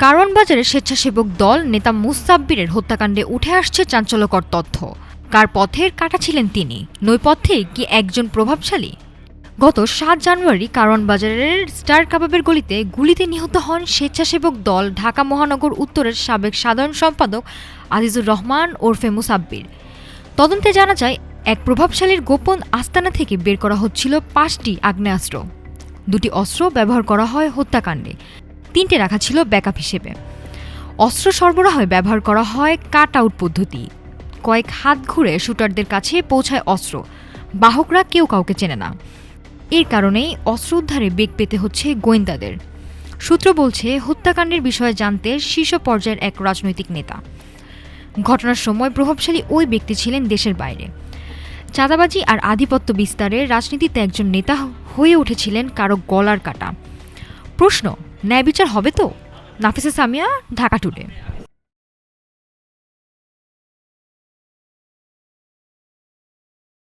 কারওয়ান বাজারের স্বেচ্ছাসেবক দল নেতা মুসাব্বিরের হত্যাকাণ্ডে উঠে আসছে চাঞ্চল্যকর তথ্য। কার পথের কাঁটা ছিলেন তিনি? নৈপথ্যে কি একজন প্রভাবশালী? গত ৭ জানুয়ারি কারওয়ান বাজারের স্টার কাবাবের গলিতে গুলিতে নিহত হন স্বেচ্ছাসেবক দল ঢাকা মহানগর উত্তরের সাবেক সাধারণ সম্পাদক আজিজুর রহমান ওরফে মুসাব্বির। তদন্তে জানা যায়, এক প্রভাবশালীর গোপন আস্তানা থেকে বের করা হচ্ছিল ৫টি আগ্নেয়াস্ত্র। ২টি অস্ত্র ব্যবহার করা হয় হত্যাকাণ্ডে, ৩টে রাখা ছিল ব্যাকআপ হিসেবে। অস্ত্র সরবরাহে ব্যবহার করা হয় কাট আউট পদ্ধতি। কয়েক হাত ঘুরে শুটারদের কাছে পৌঁছায় অস্ত্র, বাহকরা কেউ কাউকে চেনে না। এর কারণেই অস্ত্র উদ্ধারে বেগ পেতে হচ্ছে গোয়েন্দাদের। সূত্র বলছে, হত্যাকাণ্ডের বিষয়ে জানতে শীর্ষ পর্যায়ের এক রাজনৈতিক নেতা। ঘটনার সময় প্রভাবশালী ওই ব্যক্তি ছিলেন দেশের বাইরে। চাঁদাবাজি আর আধিপত্য বিস্তারে রাজনীতিতে একজন নেতা হয়ে উঠেছিলেন কারো গলার কাটা। প্রশ্ন, ন্যায় বিচার হবে তো? নাফিসা সামিয়া, ঢাকা টুডে।